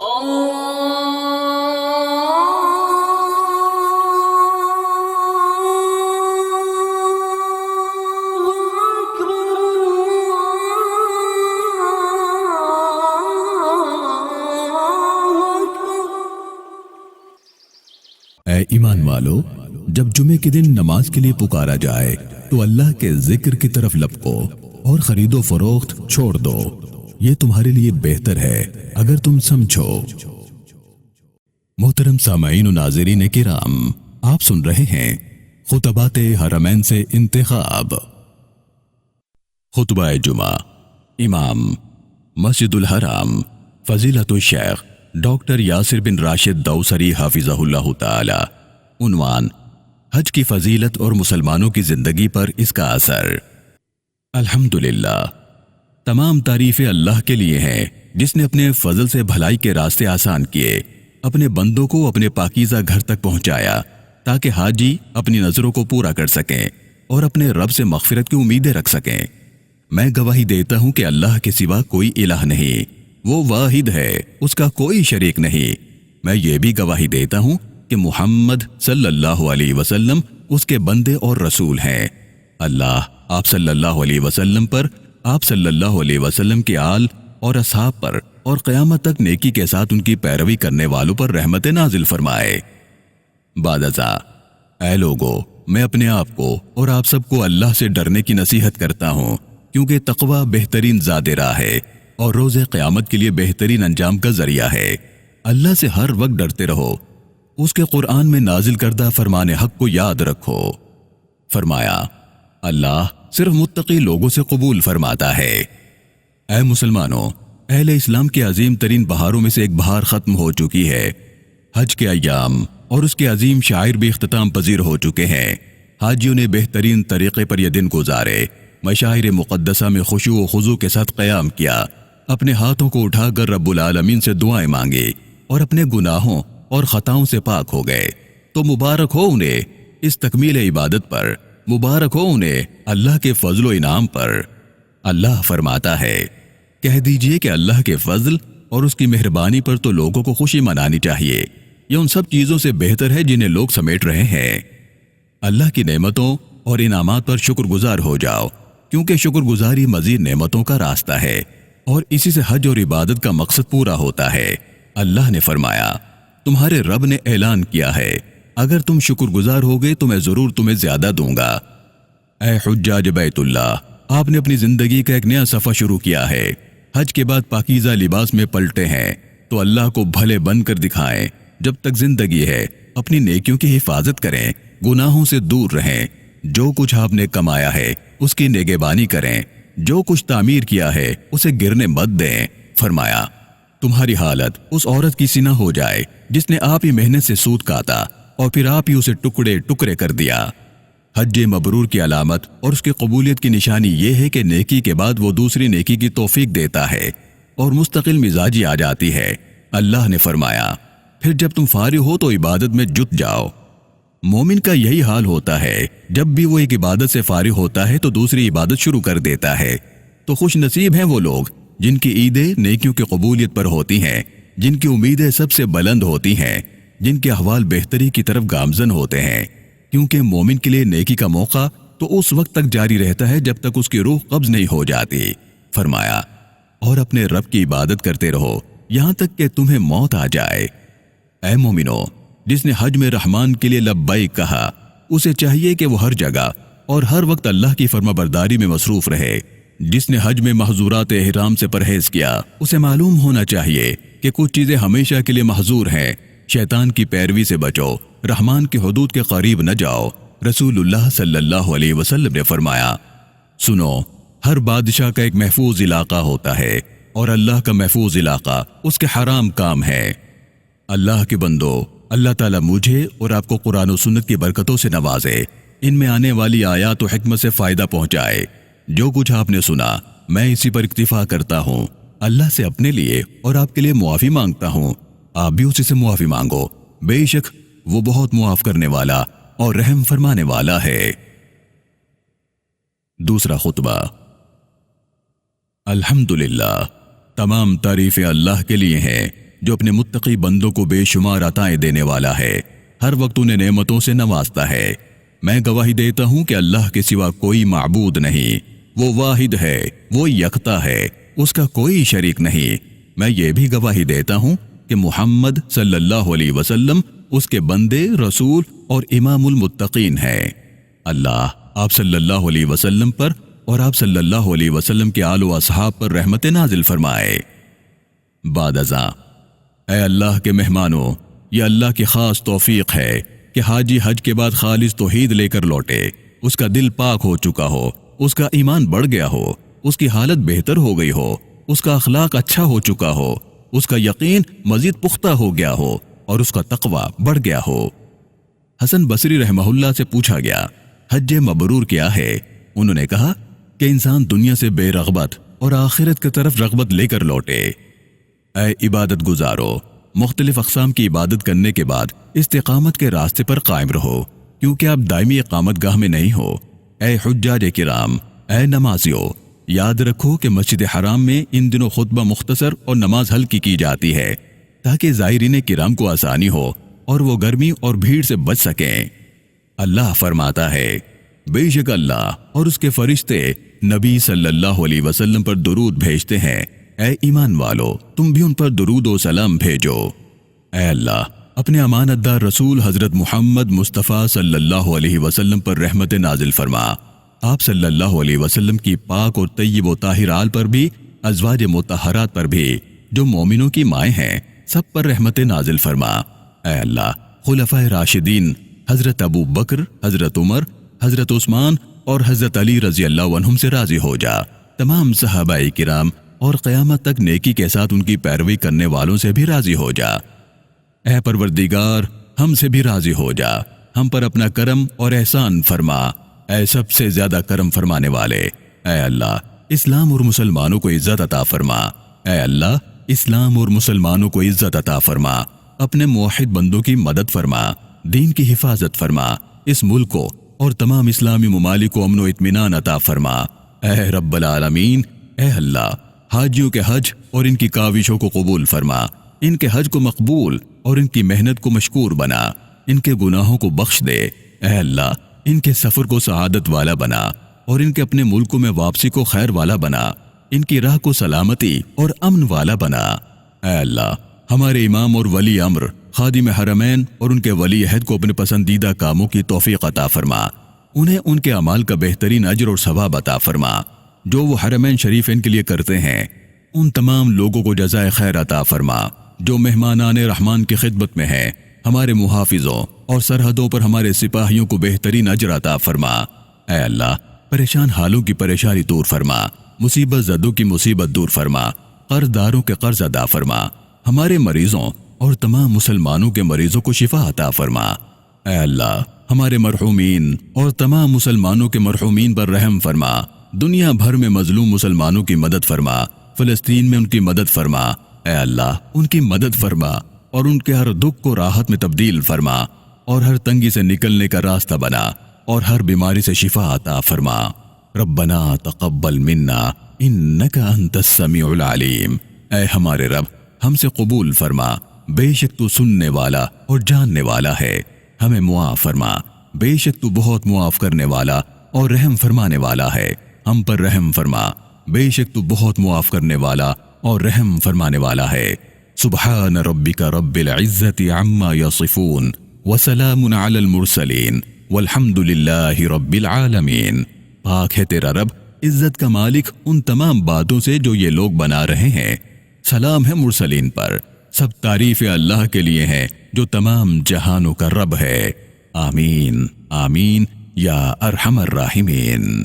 اے ایمان والو، جب جمعے کے دن نماز کے لیے پکارا جائے تو اللہ کے ذکر کی طرف لپکو اور خرید و فروخت چھوڑ دو، یہ تمہارے لیے بہتر ہے اگر تم سمجھو۔ محترم سامعین و ناظرین کرام، آپ سن رہے ہیں خطبات حرمین سے انتخاب۔ خطبہ جمعہ، امام مسجد الحرام فضیلت الشیخ ڈاکٹر یاسر بن راشد دوسری حافظہ اللہ تعالی۔ عنوان: حج کی فضیلت اور مسلمانوں کی زندگی پر اس کا اثر۔ الحمدللہ، تمام تعریفیں اللہ کے لیے ہیں جس نے اپنے فضل سے بھلائی کے راستے آسان کیے، اپنے بندوں کو اپنے پاکیزہ گھر تک پہنچایا تاکہ حاجی اپنی نظروں کو پورا کر سکیں اور اپنے رب سے مغفرت کی امیدیں رکھ سکیں۔ میں گواہی دیتا ہوں کہ اللہ کے سوا کوئی الہ نہیں، وہ واحد ہے، اس کا کوئی شریک نہیں۔ میں یہ بھی گواہی دیتا ہوں کہ محمد صلی اللہ علیہ وسلم اس کے بندے اور رسول ہیں۔ اللہ آپ صلی اللہ علیہ وسلم پر، آپ صلی اللہ علیہ وسلم کے آل اور اصحاب پر اور قیامت تک نیکی کے ساتھ ان کی پیروی کرنے والوں پر رحمت نازل فرمائے۔ بعد ازاں، اے لوگو، میں اپنے آپ کو اور آپ سب کو اللہ سے ڈرنے کی نصیحت کرتا ہوں، کیونکہ تقوی بہترین زاد راہ ہے اور روز قیامت کے لیے بہترین انجام کا ذریعہ ہے۔ اللہ سے ہر وقت ڈرتے رہو، اس کے قرآن میں نازل کردہ فرمان حق کو یاد رکھو۔ فرمایا، اللہ صرف متقی لوگوں سے قبول فرماتا ہے۔ اے مسلمانوں، اہل اسلام کے عظیم ترین بہاروں میں سے ایک بہار ختم ہو چکی ہے۔ حج کے ایام اور اس کے عظیم شاعر بھی اختتام پذیر ہو چکے ہیں۔ حاجیوں نے بہترین طریقے پر یہ دن گزارے، مشاعر مقدسہ میں خشوع و خضوع کے ساتھ قیام کیا، اپنے ہاتھوں کو اٹھا کر رب العالمین سے دعائیں مانگی اور اپنے گناہوں اور خطاؤں سے پاک ہو گئے۔ تو مبارک ہو انہیں اس تکمیل عبادت پر، مبارک ہو انہیں اللہ کے فضل و انعام پر۔ اللہ فرماتا ہے، کہہ دیجئے کہ اللہ کے فضل اور اس کی مہربانی پر تو لوگوں کو خوشی منانی چاہیے، یہ ان سب چیزوں سے بہتر ہے جنہیں لوگ سمیٹ رہے ہیں۔ اللہ کی نعمتوں اور انعامات پر شکر گزار ہو جاؤ، کیونکہ شکر گزاری مزید نعمتوں کا راستہ ہے اور اسی سے حج اور عبادت کا مقصد پورا ہوتا ہے۔ اللہ نے فرمایا، تمہارے رب نے اعلان کیا ہے، اگر تم شکر گزار ہوگے تو میں ضرور تمہیں زیادہ دوں گا۔ اے حجاج بیت اللہ، آپ نے اپنی زندگی کا ایک نیا صفحہ شروع کیا ہے۔ حج کے بعد پاکیزہ لباس میں پلٹے ہیں تو اللہ کو بھلے بن کر دکھائیں۔ جب تک زندگی ہے اپنی نیکیوں کی حفاظت کریں، گناہوں سے دور رہیں، جو کچھ آپ نے کمایا ہے اس کی نگہبانی کریں، جو کچھ تعمیر کیا ہے اسے گرنے مت دیں۔ فرمایا، تمہاری حالت اس عورت کی سی نہ ہو جائے جس نے آپ ہی محنت سے سود کاتا اور پھر آپ ہی اسے ٹکڑے ٹکڑے کر دیا۔ حج مبرور کی علامت اور اس کی قبولیت کی نشانی یہ ہے کہ نیکی کے بعد وہ دوسری نیکی کی توفیق دیتا ہے اور مستقل مزاجی آ جاتی ہے۔ اللہ نے فرمایا، پھر جب تم فارغ ہو تو عبادت میں جت جاؤ۔ مومن کا یہی حال ہوتا ہے، جب بھی وہ ایک عبادت سے فارغ ہوتا ہے تو دوسری عبادت شروع کر دیتا ہے۔ تو خوش نصیب ہیں وہ لوگ جن کی عیدیں نیکیوں کی قبولیت پر ہوتی ہیں، جن کی امیدیں سب سے بلند ہوتی ہیں، جن کے احوال بہتری کی طرف گامزن ہوتے ہیں، کیونکہ مومن کے لیے نیکی کا موقع تو اس وقت تک جاری رہتا ہے جب تک اس کی روح قبض نہیں ہو جاتی۔ فرمایا، اور اپنے رب کی عبادت کرتے رہو یہاں تک کہ تمہیں موت آ جائے۔ اے مومنو، جس نے حج میں رحمان کے لیے لبیک کہا، اسے چاہیے کہ وہ ہر جگہ اور ہر وقت اللہ کی فرما برداری میں مصروف رہے۔ جس نے حج میں محظورات احرام سے پرہیز کیا، اسے معلوم ہونا چاہیے کہ کچھ چیزیں ہمیشہ کے لیے محظور ہیں۔ شیطان کی پیروی سے بچو، رحمان کی حدود کے قریب نہ جاؤ۔ رسول اللہ صلی اللہ علیہ وسلم نے فرمایا، سنو، ہر بادشاہ کا ایک محفوظ علاقہ ہوتا ہے اور اللہ کا محفوظ علاقہ اس کے حرام کام ہے۔ اللہ کے بندو، اللہ تعالیٰ مجھے اور آپ کو قرآن و سنت کی برکتوں سے نوازے، ان میں آنے والی آیات و حکمت سے فائدہ پہنچائے۔ جو کچھ آپ نے سنا میں اسی پر اکتفا کرتا ہوں۔ اللہ سے اپنے لیے اور آپ کے لیے معافی مانگتا ہوں، آپ بھی اسی سے معافی مانگو، بے شک وہ بہت معاف کرنے والا اور رحم فرمانے والا ہے۔ دوسرا خطبہ۔ الحمدللہ، تمام تعریفیں اللہ کے لیے ہیں جو اپنے متقی بندوں کو بے شمار عطائیں دینے والا ہے، ہر وقت انہیں نعمتوں سے نوازتا ہے۔ میں گواہی دیتا ہوں کہ اللہ کے سوا کوئی معبود نہیں، وہ واحد ہے، وہ یکتا ہے، اس کا کوئی شریک نہیں۔ میں یہ بھی گواہی دیتا ہوں کہ محمد صلی اللہ علیہ وسلم اس کے بندے، رسول اور امام المتقین ہیں۔ اللہ آپ صلی اللہ علیہ وسلم پر اور آپ صلی اللہ علیہ وسلم کے آل و اصحاب پر رحمت نازل فرمائے۔ بعد ازاں، اے اللہ کے مہمانوں، یہ اللہ کی خاص توفیق ہے کہ حاجی حج کے بعد خالص توحید لے کر لوٹے، اس کا دل پاک ہو چکا ہو، اس کا ایمان بڑھ گیا ہو، اس کی حالت بہتر ہو گئی ہو، اس کا اخلاق اچھا ہو چکا ہو، اس کا یقین مزید پختہ ہو گیا ہو اور اس کا تقوی بڑھ گیا ہو۔ حسن بصری رحمہ اللہ سے پوچھا گیا، حج مبرور کیا ہے؟ انہوں نے کہا کہ انسان دنیا سے بے رغبت اور آخرت کی طرف رغبت لے کر لوٹے۔ اے عبادت گزارو، مختلف اقسام کی عبادت کرنے کے بعد استقامت کے راستے پر قائم رہو، کیونکہ آپ دائمی اقامت گاہ میں نہیں ہو۔ اے حجاج کرام، اے نمازیو، یاد رکھو کہ مسجد حرام میں ان دنوں خطبہ مختصر اور نماز ہلکی کی جاتی ہے تاکہ زائرین کرام کو آسانی ہو اور وہ گرمی اور بھیڑ سے بچ سکیں۔ اللہ فرماتا ہے، بے شک اللہ اور اس کے فرشتے نبی صلی اللہ علیہ وسلم پر درود بھیجتے ہیں۔ اے ایمان والو، تم بھی ان پر درود و سلام بھیجو۔ اے اللہ، اپنے امانت دار رسول حضرت محمد مصطفیٰ صلی اللہ علیہ وسلم پر رحمت نازل فرما۔ آپ صلی اللہ علیہ وسلم کی پاک اور طیب و طاہر آل پر بھی، ازواج مطہرات پر بھی، جو مومنوں کی مائیں ہیں، سب پر رحمت نازل فرما۔ اے اللہ، خلفائے راشدین حضرت ابو بکر، حضرت عمر، حضرت عثمان اور حضرت علی رضی اللہ عنہم سے راضی ہو جا۔ تمام صحابہ کرام اور قیامت تک نیکی کے ساتھ ان کی پیروی کرنے والوں سے بھی راضی ہو جا۔ اے پروردگار، ہم سے بھی راضی ہو جا، ہم پر اپنا کرم اور احسان فرما، اے سب سے زیادہ کرم فرمانے والے۔ اے اللہ، اسلام اور مسلمانوں کو عزت عطا فرما۔ اے اللہ، اسلام اور مسلمانوں کو عزت عطا فرما، اپنے موحد بندوں کی مدد فرما، دین کی حفاظت فرما، اس ملک کو اور تمام اسلامی ممالک کو امن و اطمینان عطا فرما۔ اے رب العالمین، اے اللہ، حاجیوں کے حج اور ان کی کاوشوں کو قبول فرما، ان کے حج کو مقبول اور ان کی محنت کو مشکور بنا، ان کے گناہوں کو بخش دے۔ اے اللہ، ان کے سفر کو سعادت والا بنا اور ان کے اپنے ملکوں میں واپسی کو خیر والا بنا، ان کی راہ کو سلامتی اور امن والا بنا۔ اے اللہ، ہمارے امام اور ولی امر خادم حرمین اور ان کے ولی عہد کو اپنے پسندیدہ کاموں کی توفیق عطا فرما، انہیں ان کے اعمال کا بہترین اجر اور ثواب عطا فرما جو وہ حرمین شریفین کے لیے کرتے ہیں۔ ان تمام لوگوں کو جزائے خیر عطا فرما جو مہمانان رحمان کی خدمت میں ہیں۔ ہمارے محافظوں اور سرحدوں پر ہمارے سپاہیوں کو بہترین اجر عطا فرما۔ اے اللہ، پریشان حالوں کی پریشانی دور فرما، مصیبت زدوں کی مصیبت دور فرما، قرض داروں کے قرض ادا فرما، ہمارے مریضوں اور تمام مسلمانوں کے مریضوں کو شفا عطا فرما۔ اے اللہ، ہمارے مرحومین اور تمام مسلمانوں کے مرحومین پر رحم فرما، دنیا بھر میں مظلوم مسلمانوں کی مدد فرما، فلسطین میں ان کی مدد فرما۔ اے اللہ، ان کی مدد فرما اور ان کے ہر دکھ کو راحت میں تبدیل فرما اور ہر تنگی سے نکلنے کا راستہ بنا اور ہر بیماری سے شفا عطا فرما۔ ربنا تقبل منا انک انت السمیع العلیم۔ اے ہمارے رب، ہم سے قبول فرما، بے شک تو سننے والا اور جاننے والا ہے۔ ہمیں معاف فرما، بے شک تو بہت معاف کرنے والا اور رحم فرمانے والا ہے۔ ہم پر رحم فرما، بے شک تو بہت معاف کرنے والا اور رحم فرمانے والا ہے۔ سبحان ربک رب العزت عما یصفون وسلام علی المرسلین والحمد للہ رب العالمین۔ پاک ہے تیرا رب، عزت کا مالک ان تمام باتوں سے جو یہ لوگ بنا رہے ہیں، سلام ہے مرسلین پر، سب تعریف اللہ کے لیے ہے جو تمام جہانوں کا رب ہے۔ آمین آمین یا ارحم الراحمین۔